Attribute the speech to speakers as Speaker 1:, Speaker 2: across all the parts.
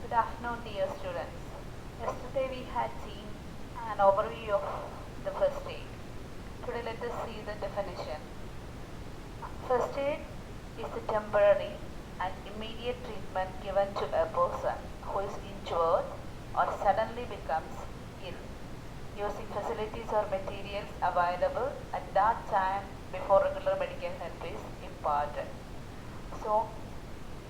Speaker 1: Good afternoon, dear students. Yesterday we had seen an overview of the first aid. Today let us see the definition. First aid is the temporary and immediate treatment given to a person who is injured or suddenly becomes ill, using facilities or materials available at that time before regular medical help is imparted. So,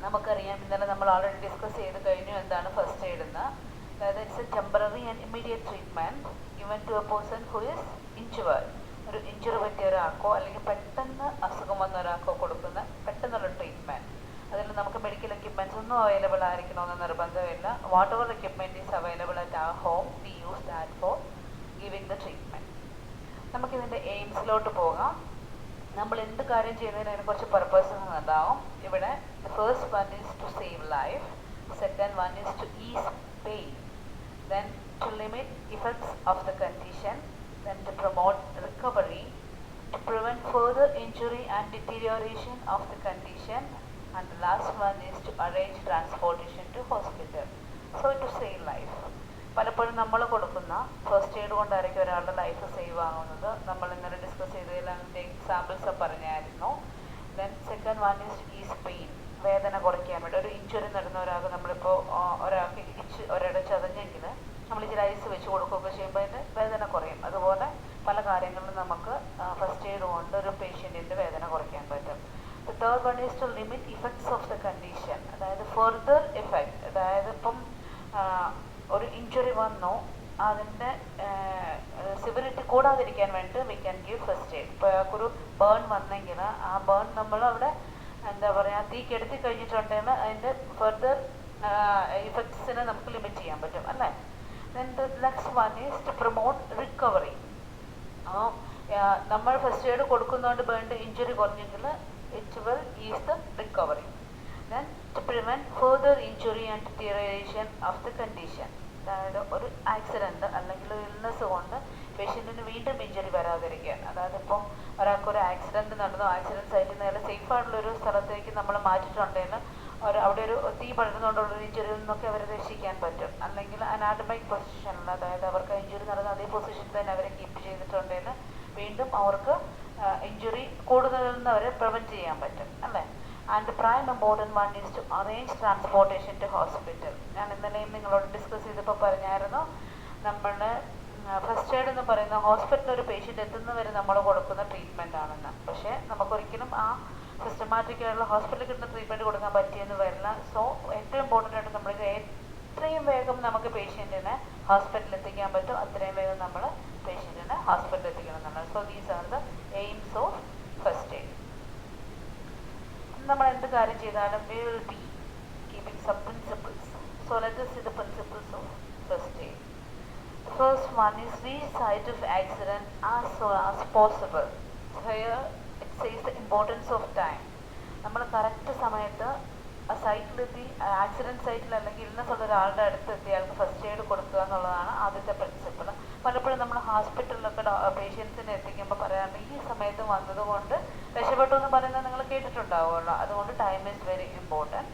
Speaker 1: നമുക്കറിയാം ഇന്നലെ നമ്മൾ already discuss ചെയ്ത് കഴിഞ്ഞു എന്താണ് first aid എന്ന്. അതായത് it's a temporary and immediate treatment given to a person who is injured. ഒരു injury പറ്റിയ ഒരാൾക്കോ അല്ലെങ്കിൽ പെട്ടെന്ന് അസുഖം വന്ന ഒരാൾക്കോ കൊടുക്കുന്ന പെട്ടെന്നുള്ള ട്രീറ്റ്മെൻറ്റ്. അതിൽ നമുക്ക് മെഡിക്കൽ എക്യുപ്മെൻറ്റ്സ് ഒന്നും അവൈലബിൾ ആയിരിക്കണമെന്ന് നിർബന്ധമില്ല. Whatever equipment is available at our home we use that for giving the treatment. നമുക്കിതിൻ്റെ എയിംസിലോട്ട് പോകാം. നമ്മൾ എന്ത് കാര്യം ചെയ്യുന്നതിന് അതിന് കുറച്ച് പർപ്പസസ് ഉണ്ടാവും. ഇവിടെ first one is to save life, second one is to ease pain, then to limit effects of the condition, then to promote recovery, to prevent further injury and deterioration of the condition, and the last one is to arrange transportation to hospital. So to save life. പലപ്പോഴും നമ്മൾ കൊടുക്കുന്ന first aid കൊണ്ടായിരിക്കും ഒരാളുടെ life save ആകുന്നത്. നമ്മൾ ഇന്നലെ discuss ചെയ്തതിൽ അതിൻ്റെ എക്സാമ്പിൾസ് പറഞ്ഞായിരുന്നു. Then second one is pain, വേദന കുറയ്ക്കാൻ വേണ്ടി. ഒരു ഇഞ്ചുറി നടന്ന ഒരാൾക്ക് നമ്മളിപ്പോൾ ഒരാൾക്ക് ഒരാളുടെ ചതഞ്ഞെങ്കിൽ നമ്മൾ ഇച്ചിരി ഐസ് വെച്ച് കൊടുക്കുകയൊക്കെ ചെയ്യുമ്പോൾ അതിൻ്റെ വേദന കുറയും. അതുപോലെ പല കാര്യങ്ങളിലും നമുക്ക് ഫസ്റ്റ് എയ്ഡ് കൊണ്ട് ഒരു പേഷ്യൻറ്റിൻ്റെ വേദന കുറയ്ക്കാൻ പറ്റും. The third one is to limit effects of the condition, അതായത് ഫർദർ എഫക്റ്റ്. അതായത് ഇപ്പം ഒരു ഇഞ്ചുറി വന്നു, അതിൻ്റെ സിവിറിറ്റി കൂടാതിരിക്കാൻ വേണ്ടി we can give first aid. ഇപ്പോൾ അയാൾക്കൊരു ബേൺ വന്നെങ്കിൽ ആ ബേൺ നമ്മൾ അവിടെ എന്താ പറയുക തീ കെടുത്തി കഴിഞ്ഞിട്ടുണ്ടെങ്കിൽ അതിൻ്റെ ഫർദർ ഇഫക്ട്സിനെ നമുക്ക് ലിമിറ്റ് ചെയ്യാൻ പറ്റും അല്ലേ. Then the next one is to promote recovery. നമ്മൾ ഫസ്റ്റ് എയ്ഡ് കൊടുക്കുന്നതുകൊണ്ട് ബേണിൻ്റെ ഇഞ്ചുറി കുറഞ്ഞെങ്കിൽ it will ease the recovery. Then to prevent further injury and deterioration of the condition. അതായത് ഒരു ആക്സിഡൻറ്റ് അല്ലെങ്കിൽ ഒരു ഇൽനെസ് കൊണ്ട് പേഷ്യൻറ്റിന് വീണ്ടും ഇഞ്ചുറി വരാതിരിക്കാൻ. അതായത് ഇപ്പം ഒരാൾക്കൊരു ആക്സിഡൻറ്റ് നടന്നു, ആക്സിഡൻറ്റ് സൈറ്റിൽ നിന്ന് സേഫ് ആയിട്ടുള്ളൊരു സ്ഥലത്തേക്ക് നമ്മൾ മാറ്റിയിട്ടുണ്ടെങ്കിൽ അവിടെ ഒരു തീ പടരുന്നതുകൊണ്ടുള്ള ഇഞ്ചുറിയിൽ നിന്നൊക്കെ അവരെ രക്ഷിക്കാൻ പറ്റും. അല്ലെങ്കിൽ അനാട്ടമിക് പൊസിഷനിൽ, അതായത് അവർക്ക് ഇഞ്ചുറി നടന്ന അതേ പൊസിഷനിൽ തന്നെ അവരെ കീപ്പ് ചെയ്തിട്ടുണ്ടെങ്കിൽ വീണ്ടും അവർക്ക് ഇഞ്ചുറി കൂടുതലിൽ നിന്ന് അവരെ പ്രിവെൻറ്റ് ചെയ്യാൻ പറ്റും അല്ലേ. And the prime important one is to arrange transportation to hospital. ഞാൻ ഇന്നലെയും നിങ്ങളോട് ഡിസ്കസ് ചെയ്തപ്പോൾ പറഞ്ഞായിരുന്നു, നമ്മളുടെ ഫസ്റ്റ് എയ്ഡ് എന്ന് പറയുന്ന ഹോസ്പിറ്റലിൽ ഒരു പേഷ്യൻ്റ് എത്തുന്നവരെ നമ്മൾ കൊടുക്കുന്ന ട്രീറ്റ്മെൻ്റ് ആണെന്ന്. പക്ഷേ നമുക്കൊരിക്കലും ആ സിസ്റ്റമാറ്റിക്കായിട്ടുള്ള ഹോസ്പിറ്റലിൽ കിട്ടുന്ന ട്രീറ്റ്മെൻറ്റ് കൊടുക്കാൻ പറ്റിയെന്ന് വരില്ല. സോ ഏറ്റവും ഇമ്പോർട്ടൻ്റ് ആയിട്ട് നമ്മൾ എത്രയും വേഗം നമുക്ക് പേഷ്യൻറ്റിനെ ഹോസ്പിറ്റലിൽ എത്തിക്കാൻ പറ്റും അത്രയും വേഗം നമ്മൾ പേഷ്യൻറ്റിനെ ഹോസ്പിറ്റലിൽ എത്തിക്കണം എന്നുള്ളത്. So these are the aims of first aid. നമ്മൾ എന്ത് കാര്യം ചെയ്താലും we will be keeping some principles. So let us see the principles of first aid. The first one is reach site of accident as soon as possible. So here it says the importance of time. നമ്മൾ correct സമയത്ത് ആ സൈറ്റിലെത്തി, accident സൈറ്റിൽ അല്ലെങ്കിൽ illness ഉള്ള ഒരാളുടെ അടുത്ത് എത്തി അയാൾക്ക് ഫസ്റ്റ് എയ്ഡ് കൊടുക്കുക എന്നുള്ളതാണ് ആദ്യത്തെ പ്രിൻസിപ്പിൾ. പലപ്പോഴും നമ്മൾ ഹോസ്പിറ്റലിലൊക്കെ പേഷ്യൻസിനെ എത്തിക്കുമ്പോൾ പറയാറുണ്ട് ഈ സമയത്ത് വന്നതുകൊണ്ട് രക്ഷപ്പെട്ടു എന്ന് പറയുന്നത് നിങ്ങൾ കേട്ടിട്ടുണ്ടാവുമല്ലോ. അതുകൊണ്ട് time is very important.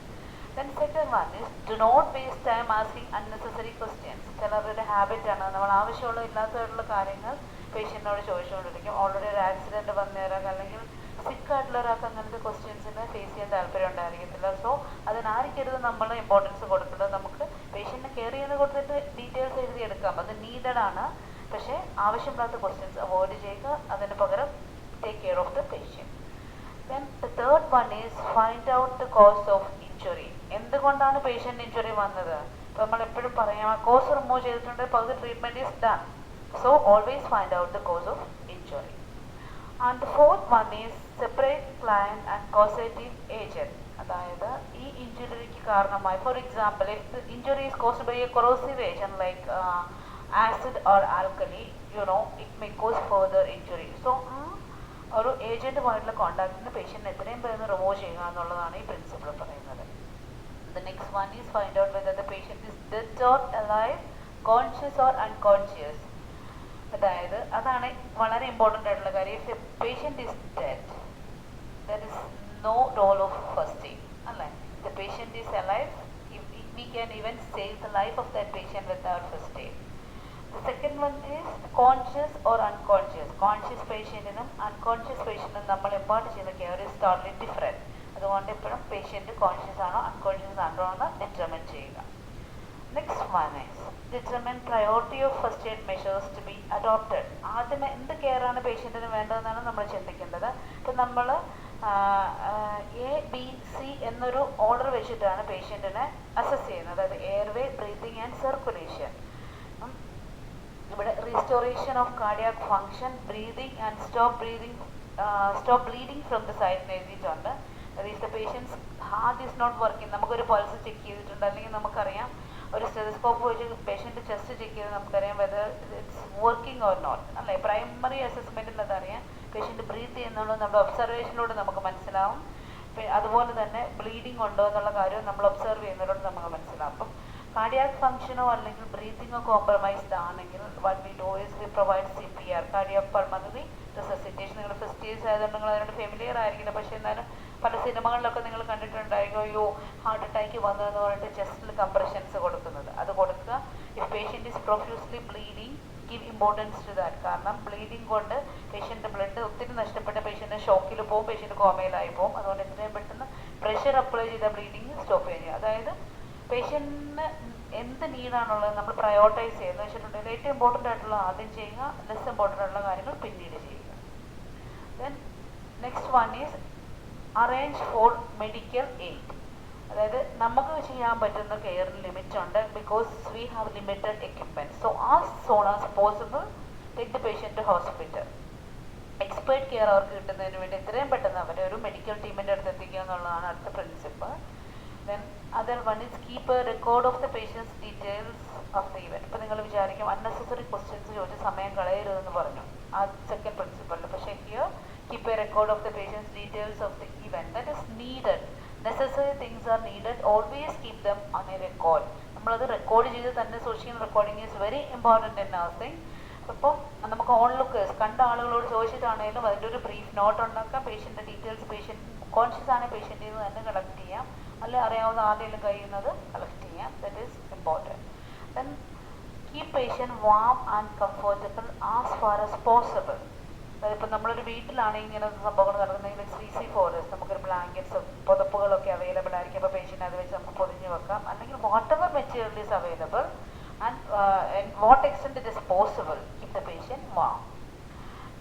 Speaker 1: Then second one is do not waste time asking unnecessary questions. ചിലരുടെ ഹാബിറ്റാണ് നമ്മൾ ആവശ്യമുള്ള ഇല്ലാത്തതായിട്ടുള്ള കാര്യങ്ങൾ പേഷ്യൻറ്റിനോട് ചോദിച്ചുകൊണ്ടിരിക്കും. ഓൾറെഡി ഒരു ആക്സിഡൻറ്റ് വന്നേരാം അല്ലെങ്കിൽ സിക്കായിട്ടുള്ള ഒരാൾക്ക് അങ്ങനത്തെ ക്വസ്റ്റ്യൻസിന് ഫേസ് ചെയ്യാൻ താല്പര്യം ഉണ്ടായിരിക്കത്തില്ല. സോ അതിനായിരിക്കരുത് നമ്മൾ ഇമ്പോർട്ടൻസ് കൊടുക്കുന്നത്. നമുക്ക് പേഷ്യൻറ്റിനെ കെയർ ചെയ്യുന്ന കൊടുത്തിട്ട് ഡീറ്റെയിൽസ് എഴുതിയെടുക്കാം, അത് നീഡഡ് ആണ്. പക്ഷേ ആവശ്യമില്ലാത്ത ക്വസ്റ്റ്യൻസ് അവോയ്ഡ് ചെയ്യുക, അതിന് പകരം take care of the patient. Then the third one is find out the cause of injury. എന്തുകൊണ്ടാണ് പേഷ്യൻ്റ് ഇഞ്ചുറി വന്നത്? ഇപ്പോൾ നമ്മൾ എപ്പോഴും പറയാം കോസ് റിമൂവ് ചെയ്തിട്ടുണ്ടെങ്കിൽ പകുതി treatment is done. So always find out the cause of injury. And the fourth one is separate client and causative agent. അതായത് ഈ ഇഞ്ചുറിക്ക് കാരണമായി, for example if the injury is caused by a corrosive agent like acid or alkali, it may cos further injury. So ഒരു ഏജൻറ്റുമായിട്ടുള്ള കോൺടാക്റ്റിന് പേഷ്യൻറ്റിന് എത്രയും പേര് remove ചെയ്യുക എന്നുള്ളതാണ് ഈ പ്രിൻസിപ്പിൾ പറയുന്നത്. The next one is find out whether the patient is dead or alive, conscious or unconscious. അതായത് അതാണ് വളരെ ഇമ്പോർട്ടൻ്റ് ആയിട്ടുള്ള കാര്യം. If a patient is dead there is no role of first aid അല്ലേ. The patient is alive, we can even save the life of that patient without first aid. The second one is conscious or unconscious. Conscious പേഷ്യൻറ്റിനും unconscious പേഷ്യൻറ്റിനും നമ്മൾ import ചെയ്യുന്ന care is totally different. അതുകൊണ്ട് എപ്പോഴും patient conscious ആണോ unconscious ആണോ എന്ന് determine ചെയ്യുക. Next one is determine priority of first aid measures to be adopted. ആദ്യം എന്ത് കെയർ ആണ് പേഷ്യൻറ്റിന് വേണ്ടതെന്നാണ് നമ്മൾ ചിന്തിക്കേണ്ടത്. ഇപ്പം നമ്മൾ എ ബി സി എന്നൊരു ഓർഡർ വെച്ചിട്ടാണ് പേഷ്യൻറ്റിനെ അസസ് ചെയ്യുന്നത്. അതായത് എയർവേ, ബ്രീത്തിങ് ആൻഡ് സർക്കുലേഷൻ. ഇവിടെ restoration of cardiac function, breathing and stop bleeding from the side എന്ന് എഴുതിയിട്ടുണ്ട്. The patient's heart is not working. നമുക്കൊരു പൾസ് ചെക്ക് ചെയ്തിട്ടുണ്ട്, അല്ലെങ്കിൽ നമുക്കറിയാം ഒരു സ്റ്റെതസ്കോപ്പ് വെച്ച് പേഷ്യൻ്റ് ചെസ്റ്റ് ചെക്ക് ചെയ്ത് നമുക്കറിയാം whether it's working or not അല്ലേ. പ്രൈമറി അസസ്മെൻറ്റിൽ അതറിയാം. പേഷ്യൻ്റ് ബ്രീത്ത് ചെയ്യുന്നുണ്ടോ നമ്മുടെ ഒബ്സർവേഷനിലൂടെ നമുക്ക് മനസ്സിലാവും. അതുപോലെ തന്നെ ബ്ലീഡിങ് ഉണ്ടോ എന്നുള്ള കാര്യം നമ്മൾ ഒബ്സർവ് ചെയ്യുന്നതിലൂടെ നമുക്ക് മനസ്സിലാവും. അപ്പം കാർഡിയാക് ഫങ്ഷനോ അല്ലെങ്കിൽ ബ്രീത്തിങ്ങോ കോംപ്രമൈസ്ഡ് ആണെങ്കിൽ what we do is V provide CPR, cardiac pulmonary resuscitation. നിങ്ങൾ ഫസ്റ്റ് ഇയേഴ്സ് ആയതുകൊണ്ട് നിങ്ങൾ അതിനോട് ഫെമിലിയർ ആയിരിക്കില്ല, പക്ഷേ എന്നാലും പല സിനിമകളിലൊക്കെ നിങ്ങൾ കണ്ടിട്ടുണ്ടായിരിക്കും, അയ്യോ ഹാർട്ട് അറ്റാക്ക് വന്നതെന്ന് പറഞ്ഞിട്ട് ചെസ്റ്റിൽ കംപ്രഷൻസ് കൊടുക്കുന്നത്. അത് കൊടുക്കുക. If patient is profusely bleeding, give importance to that. കാരണം ബ്ലീഡിങ് കൊണ്ട് പേഷ്യൻ്റെ ബ്ലഡ് ഒത്തിരി നഷ്ടപ്പെട്ട പേഷ്യൻ്റ് ഷോക്കിൽ പോകും, പേഷ്യൻ്റ് കോമയിലായി പോകും. അതുകൊണ്ട് എത്രയും പെട്ടെന്ന് പ്രഷർ അപ്ലൈ ചെയ്ത ബ്ലീഡിങ് സ്റ്റോപ്പ് ചെയ്യുക. അതായത് പേഷ്യൻറ്റിന് എന്ത് നീഡാണുള്ളത് നമ്മൾ പ്രയോറിറ്റൈസ് ചെയ്യുന്നത് വെച്ചിട്ടുണ്ടെങ്കിൽ ഏറ്റവും ഇമ്പോർട്ടൻ്റ് ആയിട്ടുള്ള ആദ്യം ചെയ്യുക, ലെസ് ഇമ്പോർട്ടൻ്റ് ആയിട്ടുള്ള കാര്യങ്ങൾ പിന്നീട് ചെയ്യുക. Then next one is arrange for medical aid. അതായത് നമുക്ക് ചെയ്യാൻ പറ്റുന്ന കെയറിന് ലിമിറ്റ് ഉണ്ട്, because we have limited equipment. So as soon as possible take the patient to hospital. Expert care അവർക്ക് കിട്ടുന്നതിന് വേണ്ടി എത്രയും പെട്ടെന്ന് അവരെ ഒരു മെഡിക്കൽ ടീമിൻ്റെ അടുത്ത് എത്തിക്കുക എന്നുള്ളതാണ് അടുത്ത principle. Then other one is keep a record of the patient's details of the event. ഇപ്പോൾ നിങ്ങൾ വിചാരിക്കും unnecessary questions ചോദിച്ച് സമയം കളയരുതെന്ന് പറഞ്ഞു ആ സെക്കൻഡ് പ്രിൻസിപ്പളിൽ. പക്ഷേ here keep a record of the patient's details of the event. That is needed. Necessary things are needed. Always keep them on a record. നമ്മളത് record ചെയ്ത് തന്നെ സൂക്ഷിക്കുന്ന recording is very important in nursing. അപ്പം നമുക്ക് on ലുക്കേഴ്സ് കണ്ട ആളുകളോട് ചോദിച്ചിട്ടാണെങ്കിലും അതിൻ്റെ ഒരു ബ്രീഫ് നോട്ട് ഉണ്ടാക്കാം. പേഷ്യൻ്റെ ഡീറ്റെയിൽസ് പേഷ്യൻ്റ് കോൺഷ്യസ് ആണ് പേഷ്യൻ്റിൽ നിന്ന് തന്നെ കളക്ട് ചെയ്യാം, അല്ലെ അറിയാവുന്ന ആരുടെയും കഴിയുന്നത് കളക്ട് ചെയ്യാം. That is important. Then keep patient warm and comfortable as far as possible. അതായത് ഇപ്പം നമ്മളൊരു വീട്ടിലാണെങ്കിൽ ഇങ്ങനെ സംഭവങ്ങൾ നടക്കുന്നെങ്കിൽ ഇറ്റ്സ് ഈസി ഫോർ us. നമുക്കൊരു ബ്ലാങ്കറ്റ്സും പുതപ്പുകളൊക്കെ അവൈലബിൾ ആയിരിക്കും. അപ്പോൾ പേഷ്യൻ്റ് അത് വെച്ച് നമുക്ക് പൊതിഞ്ഞ് വെക്കാം. അല്ലെങ്കിൽ what ever material is available and what extent it is possible keep the patient warm.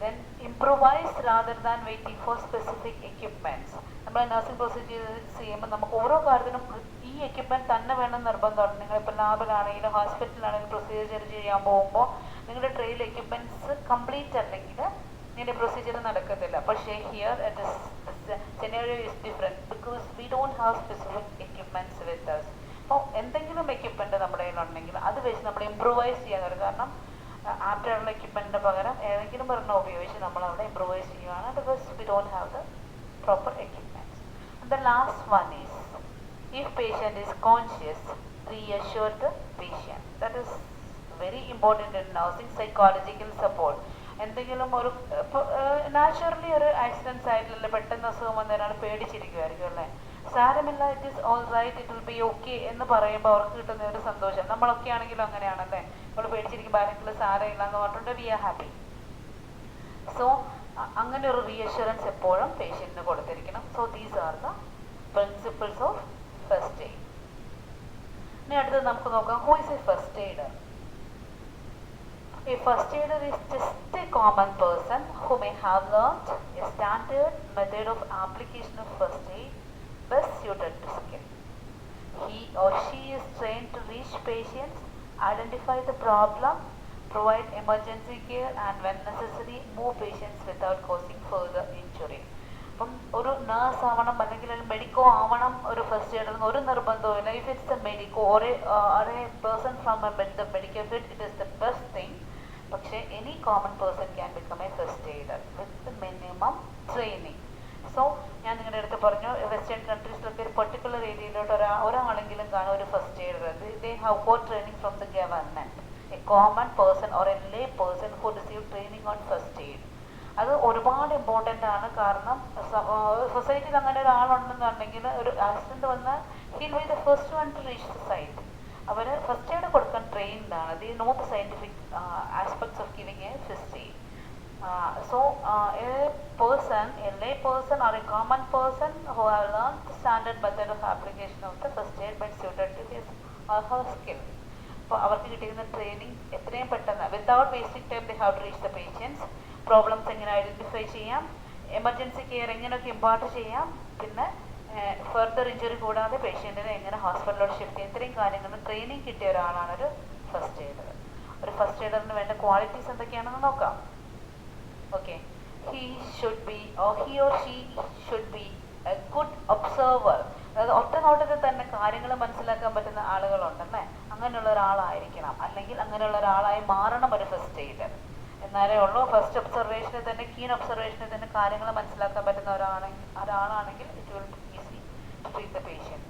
Speaker 1: Then improvise rather than waiting for specific equipments. നമ്മൾ നഴ്സിംഗ് പ്രൊസീജിയേഴ്സ് ചെയ്യുമ്പോൾ നമുക്ക് ഓരോ കാര്യത്തിനും ഈ എക്യുപ്മെൻറ്റ് തന്നെ വേണം നിർബന്ധമാണ്. നിങ്ങളിപ്പോൾ ലാബിലാണെങ്കിലും ഹോസ്പിറ്റലിലാണെങ്കിലും പ്രൊസീജിയർ ചെയ്യാൻ പോകുമ്പോൾ നിങ്ങളുടെ ട്രെയിൽ എക്യുപ്മെൻറ്റ്സ് കംപ്ലീറ്റ് അല്ലെങ്കിൽ ഇങ്ങനെ പ്രൊസീജിയർ നടക്കത്തില്ല. പക്ഷേ here scenario is different because we don't have specific equipments with us. അപ്പോൾ എന്തെങ്കിലും എക്യുപ്മെൻറ്റ് നമ്മുടെ കയ്യിലുണ്ടെങ്കിൽ അത് വെച്ച് നമ്മൾ ഇമ്പ്രൂവൈസ് ചെയ്യാൻ കഴിയും. കാരണം ആപ്റ്റായിട്ടുള്ള എക്യുപ്മെൻറ്റിന് പകരം ഏതെങ്കിലും ഒരെണ്ണം ഉപയോഗിച്ച് നമ്മൾ അവിടെ ഇമ്പ്രൂവൈസ് ചെയ്യുകയാണ്, because we don't have the proper equipment. And the last one is if patient is conscious, reassure the patient. That is very important in nursing. Psychological support. എന്തെങ്കിലും ഒരു നാച്ചുറലി ഒരു ആക്സിഡൻസ് ആയിട്ടില്ല, പെട്ടെന്ന് അസുഖം വന്നതിനാണ് പേടിച്ചിരിക്കുമായിരിക്കും അല്ലേ. സാരമില്ല, it is all right, it will be okay എന്ന് പറയുമ്പോൾ അവർക്ക് കിട്ടുന്ന ഒരു സന്തോഷം. നമ്മളൊക്കെ ആണെങ്കിലും അങ്ങനെയാണല്ലേ, നമ്മൾ പേടിച്ചിരിക്കുമ്പോൾ ആരെങ്കിലും സാരമില്ല എന്ന് പറഞ്ഞിട്ട് വി ആർ ഹാപ്പി. സോ അങ്ങനെ ഒരു റീഅഷുറൻസ് എപ്പോഴും പേഷ്യൻറ്റിന് കൊടുത്തിരിക്കണം. So these are the principles of first aid. ഇനി അടുത്തത് നമുക്ക് നോക്കാം, who is a first aider. A first aider is just a common person who may have learnt a standard method of application of first aid best suited to skill. He or she is trained to reach patients, identify the problem, provide emergency care and when necessary move patients without causing further injury. അപ്പം ഒരു nurse ആവണം അല്ലെങ്കിൽ ഒരു medico ആവണം ഒരു first aider ഒരു നിർബന്ധവുമില്ല. If it's a medico or a person from a medical field it is the best thing. പക്ഷേ any common person can become a first aider with minimum training. So ഞാൻ നിങ്ങളുടെ അടുത്ത് പറഞ്ഞു western കൺട്രീസിലൊക്കെ ഒരു particular ഏരിയയിലോട്ട് ഒരാളെങ്കിലും കാണും ഒരു first aider. They have got training from the government. A common person or a lay person who receive training on first aid. അത് ഒരുപാട് ഇമ്പോർട്ടൻ്റ് ആണ്. കാരണം സൊസൈറ്റിയിൽ അങ്ങനെ ഒരാളുണ്ടെന്നുണ്ടെങ്കിൽ ഒരു ആക്സിഡൻറ്റ് വന്നാൽ he'll be the first one to reach the site. അവർ first aid കൊടുക്കാൻ ട്രെയിൻഡ് ആണ്. They know the scientific aspects of giving a first aid. So a person, a lay person or a common person who have learned the standard method of application of the first aid but suited to his or her skill. അപ്പോൾ അവർക്ക് കിട്ടിയിരുന്ന training എത്രയും പെട്ടെന്ന് without wasting time they have to reach the patients. Problems എങ്ങനെ identify ചെയ്യാം, emergency care എങ്ങനെയൊക്കെ impart ചെയ്യാം, പിന്നെ further injury കൂടാതെ പേഷ്യൻറ്റിനെ എങ്ങനെ ഹോസ്പിറ്റലിലോട്ട് ഷിഫ്റ്റ് ചെയ്യാം, ഇത്രയും കാര്യങ്ങൾ ട്രെയിനിങ് കിട്ടിയ ഒരാളാണ് ഒരു ഫസ്റ്റ് എയ്ഡർ. ഒരു ഫസ്റ്റ് എയ്ഡറിന് വേണ്ട ക്വാളിറ്റീസ് എന്തൊക്കെയാണെന്ന് നോക്കാം. Okay, he or she should be a good observer. അതായത് ഒറ്റ നോട്ടത്തിൽ തന്നെ കാര്യങ്ങൾ മനസ്സിലാക്കാൻ പറ്റുന്ന ആളുകളുണ്ടല്ലേ, അങ്ങനെയുള്ള ഒരാളായിരിക്കണം. അല്ലെങ്കിൽ അങ്ങനെയുള്ള ഒരാളായി മാറണം ഒരു ഫസ്റ്റ് എയ്ഡർ. എന്നാലേ ഉള്ളൂ ഫസ്റ്റ് ഒബ്സർവേഷനിൽ തന്നെ, കീൻ ഒബ്സർവേഷനിൽ തന്നെ കാര്യങ്ങൾ മനസ്സിലാക്കാൻ പറ്റുന്ന ഒരാളാണെങ്കിൽ it will be easy to treat the patient.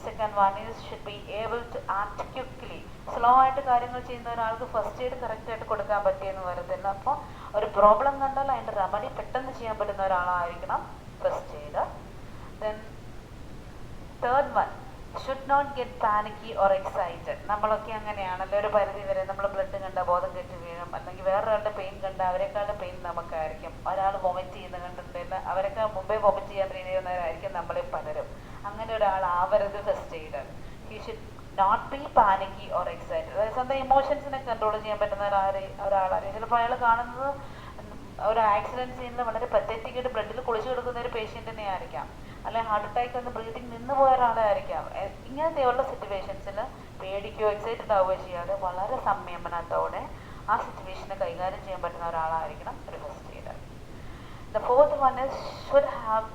Speaker 1: Second one is should be able to act quickly. Slow ആയിട്ട് കാര്യങ്ങൾ ചെയ്യുന്ന ഒരാൾക്ക് ഫസ്റ്റ് എയ്ഡ് കറക്റ്റായിട്ട് കൊടുക്കാൻ പറ്റിയെന്ന് വരത്തില്ല. അപ്പോൾ ഒരു പ്രോബ്ലം കണ്ടാൽ അതിൻ്റെ റെമഡി പെട്ടെന്ന് ചെയ്യാൻ പറ്റുന്ന ഒരാളായിരിക്കണം first aid. Then third one, should not get panicky or excited. നമ്മളൊക്കെ അങ്ങനെയാണല്ലോ, ഒരു പരിധി വരെ നമ്മൾ ബ്ലഡ് കണ്ട ബോധം കെട്ടി വീഴും, അല്ലെങ്കിൽ വേറൊരാളുടെ പെയിൻ കണ്ട അവരെക്കാളുടെ പെയിൻ നമുക്കായിരിക്കും. ഒരാൾ വൊമിറ്റ് ചെയ്യുന്ന കണ്ടിട്ടില്ല, അവരൊക്കെ മുമ്പേ വൊമിറ്റ് ചെയ്യാൻ ചെയ്യുന്നവരായിരിക്കും നമ്മളിൽ പലരും. അങ്ങനെ ഒരാളാവരുത് first aider. He should not be panicky or excited. അതായത് സ്വന്തം ഇമോഷൻസിനെ കൺട്രോൾ ചെയ്യാൻ പറ്റുന്ന ഒരാളായിരിക്കും. ചിലപ്പോൾ അയാൾ കാണുന്നത് ഒരു ആക്സിഡൻറ്റ് സീനിൽ വളരെ പത്തറ്റിക്കായിട്ട് ബ്ലഡിൽ കുളിച്ചു കൊടുക്കുന്ന ഒരു പേഷ്യൻറ്റിനെ ആയിരിക്കാം, അല്ലെങ്കിൽ ഹാർട്ട് അറ്റാക്ക് വന്ന് ബ്രീതിങ് നിന്ന് പോയ ഒരാളെ ആയിരിക്കാം. ഇങ്ങനത്തെയുള്ള സിറ്റുവേഷൻസിൽ പേടിക്കുകയോ എക്സൈറ്റഡ് ആവുകയോ ചെയ്യാതെ വളരെ സംയമനത്തോടെ ആ സിറ്റുവേഷനെ കൈകാര്യം ചെയ്യാൻ പറ്റുന്ന ഒരാളായിരിക്കണം ഒരു first aider. The fourth one is should have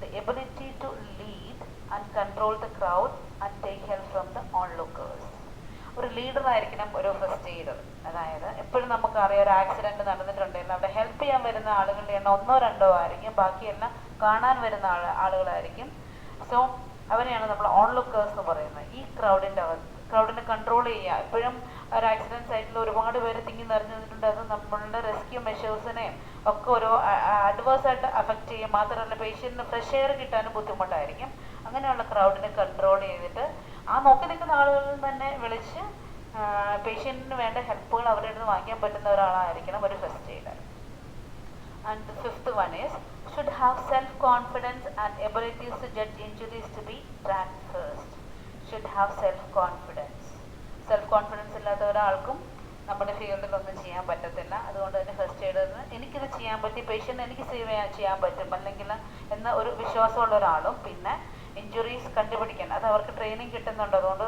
Speaker 1: the ability to lead and control the crowd and take help from the onlookers. ഒരു ലീഡറായിരിക്കണം ഒരു ഫസ്റ്റ് എയ്ഡർ. അതായത് എപ്പോഴും നമുക്കറിയാം ഒരു ആക്സിഡൻറ്റ് നടന്നിട്ടുണ്ടെങ്കിൽ അവിടെ ഹെൽപ്പ് ചെയ്യാൻ വരുന്ന ആളുകളുടെ എണ്ണം ഒന്നോ രണ്ടോ ആയിരിക്കും, ബാക്കിയെല്ലാം കാണാൻ വരുന്ന ആളുകളായിരിക്കും. സോ അവരെയാണ് നമ്മൾ ഓൺലുക്കേഴ്സ് എന്ന് പറയുന്നത്. ഈ ക്രൗഡിനെ കൺട്രോൾ ചെയ്യുക. എപ്പോഴും ഒരു ആക്സിഡൻറ്റ് സൈറ്റിൽ ഒരുപാട് പേര് തിങ്ങി നിറഞ്ഞു നിന്നിട്ടുണ്ട്. അത് നമ്മളുടെ റെസ്ക്യൂ മെഷേഴ്സിനെയും ഒക്കെ ഓരോ അഡ്വേഴ്സായിട്ട് അഫക്റ്റ് ചെയ്യും. മാത്രമല്ല പേഷ്യൻറ്റിന് ഫ്രഷ് എയർ കിട്ടാനും ബുദ്ധിമുട്ടായിരിക്കും. അങ്ങനെയുള്ള ക്രൗഡിനെ കൺട്രോൾ ചെയ്തിട്ട് ആ നോക്കി നിൽക്കുന്ന ആളുകളിൽ തന്നെ വിളിച്ച് പേഷ്യൻറ്റിന് വേണ്ട ഹെൽപ്പുകൾ അവരുടെ അടുത്ത് വാങ്ങിക്കാൻ പറ്റുന്ന ഒരാളായിരിക്കണം ഒരു first aider. And the fifth one is should have self-confidence and abilities to judge injuries to be tracked first. Should have self-confidence. Self-confidence ഇല്ലാത്ത ഒരാൾക്കും നമ്മുടെ ഫീൽഡിലൊന്നും ചെയ്യാൻ പറ്റത്തില്ല. അതുകൊണ്ട് തന്നെ ഫസ്റ്റ് എയ്ഡറിന് എനിക്കിത് ചെയ്യാൻ പറ്റി, പേഷ്യൻ്റ് എനിക്ക് സേവ് ചെയ്യാൻ പറ്റും അല്ലെങ്കിൽ എന്ന ഒരു വിശ്വാസമുള്ള ഒരാളും, പിന്നെ ഇഞ്ചുറീസ് കണ്ടുപിടിക്കാൻ അത് അവർക്ക് ട്രെയിനിങ് കിട്ടുന്നുണ്ട്. അതുകൊണ്ട്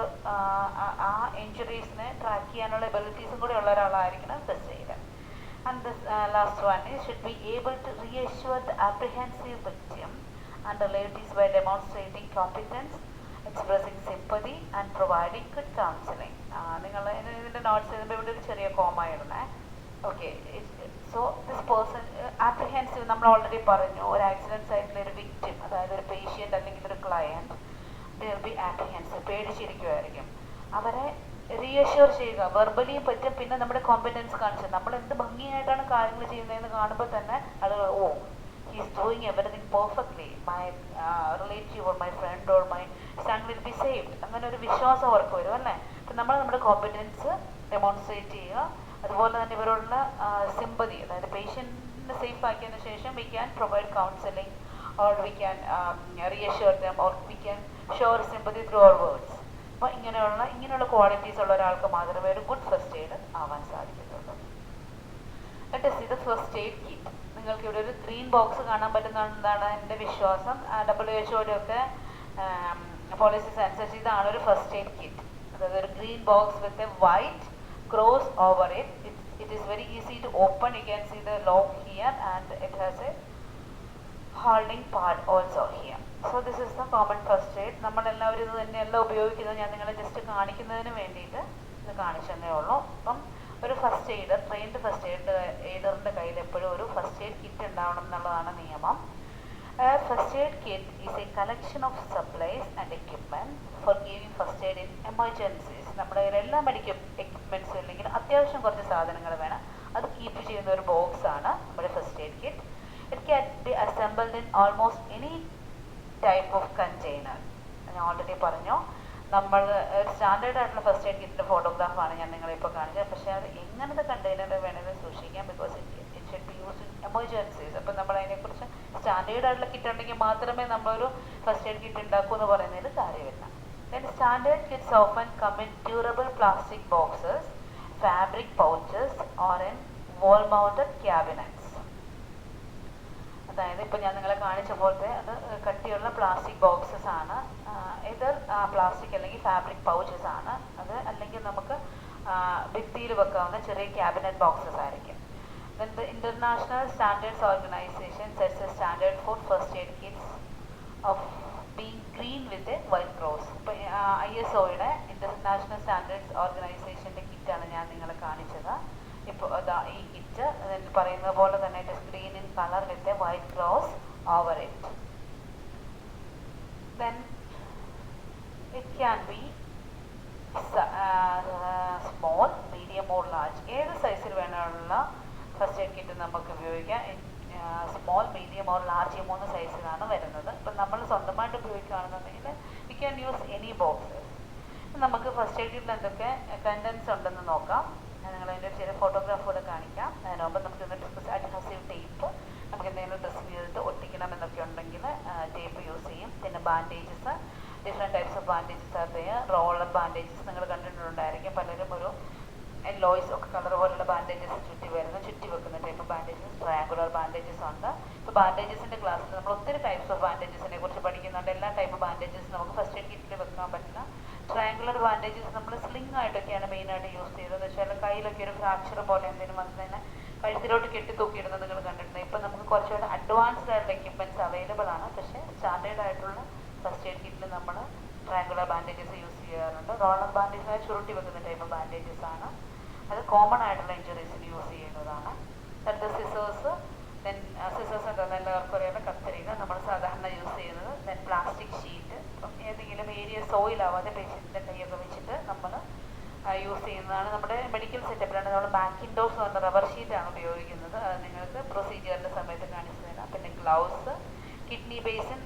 Speaker 1: ആ ഇഞ്ചുറീസിനെ ട്രാക്ക് ചെയ്യാനുള്ള എബിലിറ്റീസും കൂടി ഉള്ള ഒരാളായിരിക്കണം first aider. And the last one is should be able to reassure the apprehensive victim and the relatives by demonstrating competence, expressing sympathy and providing good counseling. നിങ്ങൾ ഇതിൻ്റെ നോട്ട്സ് എഴുതുമ്പോൾ ഇവിടെ ഒരു ചെറിയ കോമ ഇടണേ. Okay, so this person apprehensive നമ്മൾ already പറഞ്ഞു. ഒരു ആക്സിഡൻറ്റ് സൈറ്റിലെ ഒരു വിക്ടിം, അതായത് ഒരു പേഷ്യൻ്റ് അല്ലെങ്കിൽ ഒരു ക്ലയൻറ്റ്, ദേ വിൽ ബി ആപ്രിഹെൻസീവ്, പേടിച്ചിരിക്കുമായിരിക്കും. അവരെ റീഅഷ്യൂർ ചെയ്യുക, വെർബലിയും പറ്റും, പിന്നെ നമ്മുടെ കോമ്പറ്റൻസ് കാണിച്ചു നമ്മൾ എന്ത് ഭംഗിയായിട്ടാണ് കാര്യങ്ങൾ ചെയ്യുന്നതെന്ന് കാണുമ്പോൾ തന്നെ ആളുകൾ he is doing everything perfectly, my relative or my friend or my son will be saved. അങ്ങനെ ഒരു വിശ്വാസം അവർക്ക് വരും അല്ലേ. അപ്പം നമ്മൾ നമ്മുടെ കോമ്പറ്റൻസ് ഡെമോൺസ്ട്രേറ്റ് ചെയ്യുക. അതുപോലെ തന്നെ ഇവരുള്ള സിമ്പതി, അതായത് പേഷ്യൻറ്റിനെ സേഫ് ആക്കിയതിന് ശേഷം we can provide counselling or we can reassure them or we can show sympathy through our words. അപ്പോൾ ഇങ്ങനെയുള്ള ക്വാളിറ്റീസ് ഉള്ള ഒരാൾക്ക് മാത്രമേ ഒരു ഗുഡ് ഫസ്റ്റ് എയ്ഡ് ആവാൻ സാധിക്കത്തുള്ളൂ. Let us see the first aid kit. നിങ്ങൾക്ക് ഇവിടെ ഒരു ഗ്രീൻ ബോക്സ് കാണാൻ പറ്റുന്നതാണ് എൻ്റെ വിശ്വാസം. WHO ഒക്കെ പോളിസീസ് അനുസരിച്ച് ഇതാണ് ഒരു ഫസ്റ്റ് എയ്ഡ് കിറ്റ്. അതായത് ഒരു green box with a white cross over it. It is very easy to open. You can see the lock here and it has a holding part also here. So this is the common first aid. നമ്മളെല്ലാവരും ഇത് തന്നെയല്ല ഉപയോഗിക്കുന്നത്. ഞാൻ നിങ്ങളെ just കാണിക്കുന്നതിന് വേണ്ടിയിട്ട് ഇത് കാണിച്ചതേ ഉള്ളൂ. അപ്പം ഒരു ഫസ്റ്റ് എയ്ഡർ, ട്രെയിൻഡ് ഫസ്റ്റ് എയ്ഡറിൻ്റെ കയ്യിൽ എപ്പോഴും ഒരു ഫസ്റ്റ് എയ്ഡ് കിറ്റ് ഉണ്ടാവണം എന്നുള്ളതാണ് നിയമം. First aid kit is A collection of supplies and equipment for giving first aid in emergencies. നമ്മുടെ കയ്യിൽ എല്ലാ മെഡിക്കൽ എക്യുപ്മെൻറ്റ്സും ഇല്ലെങ്കിൽ അത്യാവശ്യം കുറച്ച് സാധനങ്ങൾ വേണം. അത് കീപ്പ് ചെയ്യുന്ന ഒരു ബോക്സ് ആണ് നമ്മുടെ first aid kit. It can be assembled in almost any type of container. ഞാൻ ഓൾറെഡി പറഞ്ഞു, നമ്മൾ ഒരു സ്റ്റാൻഡേർഡ് ആയിട്ടുള്ള ഫസ്റ്റ് എയ്ഡ് കിറ്റിൻ്റെ ഫോട്ടോഗ്രാഫാണ് ഞാൻ നിങ്ങളിപ്പോൾ കാണിച്ചത്. പക്ഷേ അത് എങ്ങനത്തെ കണ്ടെയ്നർ വേണമെങ്കിൽ സൂക്ഷിക്കാം, because it should be used in emergencies. അപ്പം നമ്മൾ അതിനെക്കുറിച്ച് സ്റ്റാൻഡേർഡ് ആയിട്ടുള്ള കിറ്റ് ഉണ്ടെങ്കിൽ മാത്രമേ നമ്മളൊരു ഫസ്റ്റ് എയ്ഡ് കിറ്റ് ഉണ്ടാക്കൂ എന്ന് പറയുന്നതിൽ കാര്യമില്ല. Then standard kits often come in durable plastic boxes, fabric pouches or in wall-mounted cabinets. അതായത് ഇപ്പോൾ ഞാൻ നിങ്ങളെ കാണിച്ച പോലത്തെ അത് കട്ടിയുള്ള പ്ലാസ്റ്റിക് ബോക്സസ് ആണ്. ഇത് പ്ലാസ്റ്റിക് അല്ലെങ്കിൽ ഫാബ്രിക് പൗച്ചസ് ആണ് അത്, അല്ലെങ്കിൽ നമുക്ക് ഭിത്തിയിൽ വെക്കാവുന്ന ചെറിയ ക്യാബിനറ്റ് ബോക്സസ് ആയിരിക്കും. Then the International Standards Organization sets a standard for first aid kits of being green with a white cross. ഇപ്പോൾ ISOയുടെ ഇൻ്റർനാഷണൽ സ്റ്റാൻഡേർഡ്സ് ഓർഗനൈസേഷൻ്റെ കിറ്റാണ് ഞാൻ നിങ്ങളെ കാണിച്ചത്. ഇപ്പോൾ അതാ ഈ കിറ്റ് പറയുന്നത് പോലെ തന്നെ it is green in colour with a white cross over it. Then it can be small, medium or large. ഏത് സൈസിൽ വേണമെന്നുള്ള ഫസ്റ്റ് എയ്ഡ് കിറ്റ് നമുക്ക് ഉപയോഗിക്കാം. സ്മോൾ, മീഡിയം ഓർ ലാർജ് ഈ 3 സൈസിലാണ് വരുന്നത്. ഇപ്പം നമ്മൾ സ്വന്തമായിട്ട് ഉപയോഗിക്കുകയാണെന്നുണ്ടെങ്കിൽ we can use any boxes. നമുക്ക് ഫസ്റ്റ് എയ്ഡ് കിറ്റിൽ എന്തൊക്കെ കണ്ടൻസ് ഉണ്ടെന്ന് നോക്കാം. ഞാൻ നിങ്ങളതിൻ്റെ ചെറിയ ഫോട്ടോഗ്രാഫ് കൂടെ കാണിക്കാം. അതിനൊപ്പം നമുക്ക് ഇന്ന് ഡിസ്കസ് അഡ്ഹസീവ് ടേപ്പ്, നമുക്ക് എന്തെങ്കിലും ഡ്രസ്സ് ചെയ്തിട്ട് ഒട്ടിക്കണം എന്നൊക്കെ ഉണ്ടെങ്കിൽ ടേപ്പ് യൂസ് ചെയ്യും. പിന്നെ bandages, different types of bandages ആണ്. റോളർ ബാൻഡേജസ് നിങ്ങൾ കണ്ടിട്ടുണ്ടായിരിക്കും. പലരും ഒരു ലോയ്സ് ഒക്കെ കളർ പോലുള്ള ബാൻഡേജസ് ചുറ്റി വെക്കുന്ന ടൈപ്പ് ബാൻഡേജസ്, ട്രയാങ്കുലർ ബാൻഡേജസ് ഉണ്ട്. ഇപ്പോൾ ബാൻഡേജസിൻ്റെ ക്ലാസ്സിൽ നമ്മൾ ഒത്തിരി ടൈപ്സ് ഓഫ് ബാൻഡേജസിനെ കുറിച്ച് പഠിക്കുന്നുണ്ട്. എല്ലാ ടൈപ്പ് ബാൻഡേജസ് നമുക്ക് ഫസ്റ്റ് എയ്ഡ് കിറ്റിൽ വെക്കാൻ പറ്റില്ല. ട്രയാങ്കുലർ ബാൻഡേജസ് നമ്മൾ സ്ലിംഗ് ആയിട്ടൊക്കെയാണ് മെയിനായിട്ട് യൂസ് ചെയ്തത്. വെച്ചാൽ കയ്യിലൊക്കെ ഒരു ഫ്രാക്ചർ പോലെ എന്തെങ്കിലും വന്നതിന് കഴുത്തിലോട്ട് കെട്ടി തൂക്കിയിടുന്നത് നിങ്ങൾ കണ്ടിട്ടുണ്ട്. ഇപ്പം നമുക്ക് കുറച്ചുകൂടെ അഡ്വാൻസ്ഡ് ആയിട്ടുള്ള എക്യുപ്മെൻറ്റ്സ് അവൈലബിൾ ആണ്. പക്ഷേ സ്റ്റാൻഡേർഡ് ആയിട്ടുള്ള ഫസ്റ്റ് എയ്ഡ് കിറ്റിൽ നമ്മൾ ട്രയാങ്കുലർ ബാൻഡേജസ് യൂസ് ചെയ്യാറുണ്ട്. റോളർ ബാൻഡേജസ് ചുരുട്ടി വെക്കുന്ന ടൈപ്പ് ബാൻഡേജസ് ആണ്. അത് കോമൺ ആയിട്ടുള്ള ഇഞ്ചുറീസിന് യൂസ് ചെയ്യുന്നതാണ്. അടുത്ത സിസേഴ്സ്. ദെൻ സിസേഴ്സ് എന്താണെന്ന് എല്ലാവർക്കും അറിയാവുന്ന കത്രിക നമ്മൾ സാധാരണ യൂസ് ചെയ്യുന്നത്. ദെൻ പ്ലാസ്റ്റിക് ഷീറ്റ്, ഏതെങ്കിലും ഏരിയ സോയിൽ ആവാതെ പേഷ്യൻറ്റിൻ്റെ കൈയൊക്കെ വെച്ചിട്ട് നമ്മൾ യൂസ് ചെയ്യുന്നതാണ്. നമ്മുടെ മെഡിക്കൽ സെറ്റപ്പിലാണ് നമ്മൾ മാക്കിൻഡോസ് എന്ന് പറഞ്ഞ റബ്ബർ ഷീറ്റാണ് ഉപയോഗിക്കുന്നത്. അത് നിങ്ങൾക്ക് പ്രൊസീജിയറിൻ്റെ സമയത്ത് കാണിച്ചു തരാം. പിന്നെ ഗ്ലൗസ്, കിഡ്നി ബേസിൻ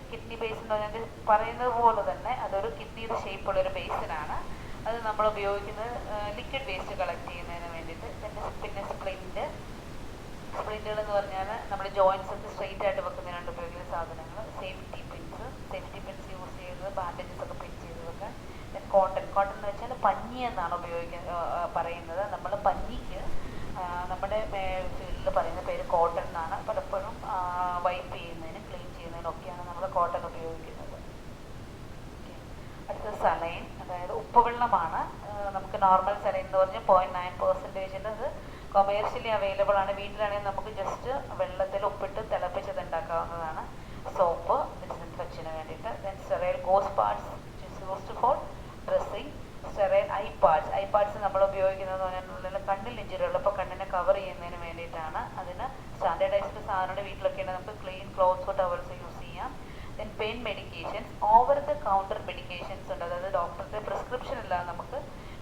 Speaker 1: എന്ന് പറഞ്ഞാൽ പറയുന്നത് പോലെ തന്നെ അതൊരു കിഡ്നിയുടെ ഷേപ്പുള്ളൊരു ബേസിനാണ്. അത് നമ്മൾ ഉപയോഗിക്കുന്നത് ലിക്വിഡ് വേസ്റ്റ് കളക്ട് ചെയ്യുന്നതിന് വേണ്ടിയിട്ട്. പിന്നെ സ്പ്ലിൻറ്റുകൾ എന്ന് പറഞ്ഞാൽ നമ്മുടെ ജോയിൻസ് ഒക്കെ സ്ട്രെയിറ്റ് ആയിട്ട് വെക്കുന്നതിനായിട്ട് ഉപയോഗിക്കുന്ന സാധനങ്ങൾ. സേഫ്റ്റി പിൻസ് യൂസ് ചെയ്യുന്നത് ബാൻഡേജസ് ഒക്കെ പിൻ ചെയ്ത് വെക്കാൻ. ദെൻ കോട്ടൺ എന്ന് വെച്ചാൽ പഞ്ഞി എന്നാണ് പറയുന്നത്. നമ്മൾ പഞ്ഞിക്ക് നമ്മുടെ ഫീൽഡിൽ പറയുന്ന പേര് കോട്ടൺ എന്നാണ്. പലപ്പോഴും വൈപ്പ് ചെയ്യുന്നതിനും ക്ലീൻ ചെയ്യുന്നതിനൊക്കെയാണ് നമ്മൾ കോട്ടൺ ഉപയോഗിക്കുന്നത്. അടുത്ത സലൈൻ, അതായത് ഉപ്പുവെള്ളമാണ്. നമുക്ക് നോർമൽ സലൈൻ എന്ന് പറഞ്ഞാൽ 0.9% അത് കൊമേഴ്ഷ്യലി അവൈലബിൾ ആണ്. വീട്ടിലാണെങ്കിൽ നമുക്ക് ജസ്റ്റ് വെള്ളത്തിൽ ഉപ്പിട്ട് തിളപ്പിച്ചത് ഉണ്ടാക്കാവുന്നതാണ്. സോപ്പ് ഡിസിൻഫെക്ഷന് വേണ്ടിയിട്ട്. Then sterile gauze parts used for dressing. Sterile eye pads നമ്മൾ ഉപയോഗിക്കുന്നതെന്ന് പറഞ്ഞാൽ കണ്ണിൽ ഇഞ്ചുറി ഉള്ളപ്പോൾ കണ്ണിനെ കവർ ചെയ്യുന്നതിന് വേണ്ടിയിട്ടാണ്. അതിന് സ്റ്റാൻഡേർഡൈസ്ഡ് സാധനങ്ങളുടെ വീട്ടിലൊക്കെയാണ് നമുക്ക് ക്ലീൻ ക്ലോത്ത്സ് ടവൽസ് യൂസ് ചെയ്യാം. Then pain medications, over the counter medications ഉണ്ട്. അതായത് ഡോക്ടറുടെ പ്രിസ്ക്രിപ്ഷൻ ഇല്ലാതെ നമുക്ക്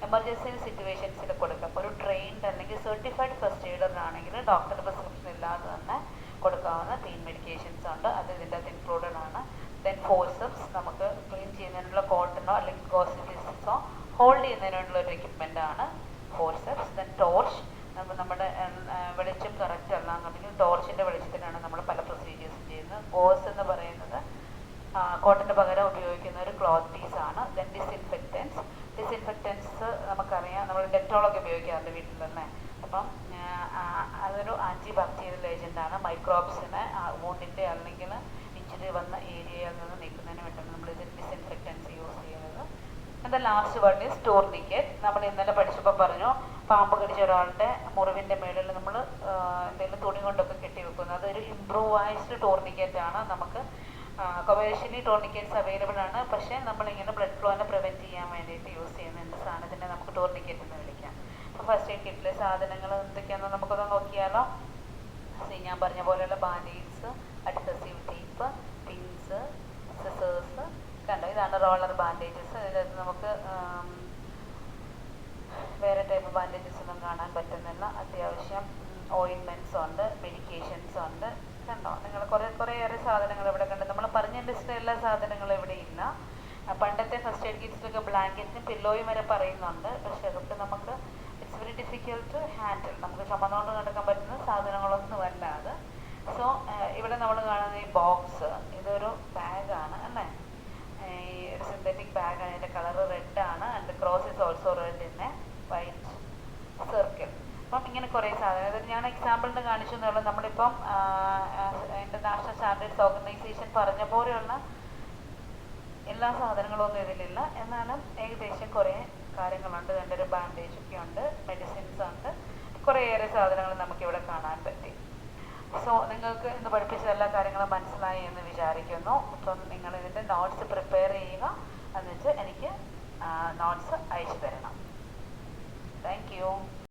Speaker 1: എമർജൻസി സിറ്റുവേഷൻസിൽ കൊടുക്കാം. ഒരു ട്രെയിൻഡ് അല്ലെങ്കിൽ സർട്ടിഫൈഡ് ഫസ്റ്റ് എയ്ഡറിനാണെങ്കിൽ ഡോക്ടറുടെ പ്രിസ്ക്രിപ്ഷൻ ഇല്ലാതെ തന്നെ കൊടുക്കാവുന്ന പെയിൻ മെഡിക്കേഷൻസ് ഉണ്ട്. അത് ഇതിൻ്റെ അകത്ത് ഇൻക്ലൂഡഡ് ആണ്. ദെൻ ഫോഴ്സപ്സ്, നമുക്ക് ക്ലീൻ ചെയ്യുന്നതിനുള്ള കോട്ടണോ അല്ലെങ്കിൽ ഗോസിഫിസോ ഹോൾഡ് ചെയ്യുന്നതിനുള്ള ഒരു എക്യുപ്മെൻ്റ് ആണ് ഫോഴ്സപ്സ്. ദെൻ ടോർച്ച്, നമ്മുടെ വെളിച്ചം കറക്റ്റ് അല്ല എന്നുണ്ടെങ്കിൽ ടോർച്ചിൻ്റെ വെളിച്ചത്തിലാണ് നമ്മൾ പല പ്രൊസീജിയേഴ്സും ചെയ്യുന്നത്. ഗോസ് എന്ന് പറയുന്നത് കോട്ടൻ്റെ പകരം ഉപയോഗിക്കുന്ന ഒരു ക്ലോത്ത് പീസാണ്. ദെൻ ഡിസിൻഫെക്റ്റൻസ് നമുക്കറിയാം, നമ്മൾ ഡെറ്റോളൊക്കെ ഉപയോഗിക്കാറുണ്ട് വീട്ടിൽ തന്നെ. അപ്പം അതൊരു ആൻറ്റി ബാക്ടീരിയൽ ഏജൻ്റാണ്. മൈക്രോബ്സിനെ വൂണ്ടിൻ്റെ അല്ലെങ്കിൽ ഇഞ്ചുറി വന്ന ഏരിയയിൽ നിന്ന് നീക്കുന്നതിന് വേണ്ടിയാണ് നമ്മൾ ഇത് ഡിസിൻഫെക്റ്റൻസ് യൂസ് ചെയ്യുന്നത്. എന്താ ലാസ്റ്റ് വേർഡ് ഈസ് ടൂർണിക്കറ്റ്. നമ്മൾ ഇന്നലെ പഠിച്ചപ്പോൾ പറഞ്ഞു, പാമ്പ് കടിച്ച ഒരാളുടെ മുറിവിൻ്റെ മേളിൽ നമ്മൾ എന്തെങ്കിലും തുണി കൊണ്ടൊക്കെ കെട്ടി വെക്കുന്നത്. അതൊരു ഇംപ്രൂവൈസ്ഡ് ടൂർണിക്കറ്റ് ആണ്. നമുക്ക് കൊമേഴ്ഷ്യലി ടൂർണിക്കറ്റ്സ് അവൈലബിൾ ആണ്. പക്ഷേ നമ്മളിങ്ങനെ ബ്ലഡ് ഫ്ലോനെ പ്രിവെൻറ്റ് ചെയ്യാൻ വേണ്ടിയിട്ട് യൂസ് ചെയ്യുന്ന സാധനത്തിനെ നമുക്ക് ടൂർണിക്കറ്റ് എന്ന് വിളിക്കാം. അപ്പോൾ ഫസ്റ്റ് എയ്ഡ് കിറ്റിലെ സാധനങ്ങൾ എന്തൊക്കെയാണെന്ന് നമുക്കൊന്ന് നോക്കിയാലോ. ഞാൻ പറഞ്ഞ പോലെയുള്ള bandage, adhesive tape, pins, scissors കണ്ടോ. ഇതാണ് റോളർ ബാൻഡേജസ്. ഇതിനകത്ത് നമുക്ക് വേറെ ടൈപ്പ് ബാൻഡേജസ് ഒന്നും കാണാൻ പറ്റുന്നില്ല. അത്യാവശ്യം ഓയിൻമെൻറ്റ്സ് ഉണ്ട്, മെഡിക്കേഷൻസ് ഉണ്ട്. കണ്ടോ നിങ്ങൾ കുറേയേറെ സാധനങ്ങൾ ഇവിടെ കണ്ട്. നമ്മൾ പറഞ്ഞ ലിസ്റ്റ് എല്ലാ സാധനങ്ങളും ഇവിടെ ഇല്ല. പണ്ടത്തെ ഫസ്റ്റ് എയ്ഡ് കിറ്റ്സിലൊക്കെ ബ്ലാങ്കറ്റും പില്ലോയും വരെ പറയുന്നുണ്ട്. പക്ഷെ അതൊക്കെ നമുക്ക് it's very difficult to handle. നമുക്ക് ചുമന്നുകൊണ്ട് നടക്കാൻ പറ്റുന്ന സാധനങ്ങളൊന്നും അല്ല അത്. സോ ഇവിടെ നമ്മൾ കാണുന്ന ഈ ബോക്സ് ഇതൊരു ബാഗാണ് അല്ലേ. ഈ ഒരു സിന്തറ്റിക് ബാഗാണ്. അതിൻ്റെ കളർ റെഡാണ്. And cross is also red in a white circle. അപ്പം ഇങ്ങനെ കുറേ സാധനം, അതായത് ഞാൻ എക്സാമ്പിളിന് കാണിച്ചു എന്നുള്ളത്. നമ്മളിപ്പം ഇൻ്റർനാഷണൽ സ്റ്റാൻഡേർഡ്സ് ഓർഗനൈസേഷൻ പറഞ്ഞ പോലെയുള്ള എല്ലാ സാധനങ്ങളും ഒന്നും ഇതിലില്ല. എന്നാലും ഏകദേശം കുറേ കാര്യങ്ങളുണ്ട്. എൻ്റെ ഒരു ബാൻഡേജൊക്കെ ഉണ്ട്, മെഡിസിൻസ് ഉണ്ട്, കുറേയേറെ സാധനങ്ങൾ നമുക്കിവിടെ കാണാൻ പറ്റി. സോ നിങ്ങൾക്ക് ഇന്ന് പഠിപ്പിച്ച എല്ലാ കാര്യങ്ങളും മനസ്സിലായി എന്ന് വിചാരിക്കുന്നു. അപ്പം നിങ്ങൾ ഇതിൻ്റെ നോട്ട്സ് പ്രിപ്പയർ ചെയ്യുക, എന്നിട്ട് എനിക്ക് നോട്ട്സ് അയച്ചു തരണം. Thank you.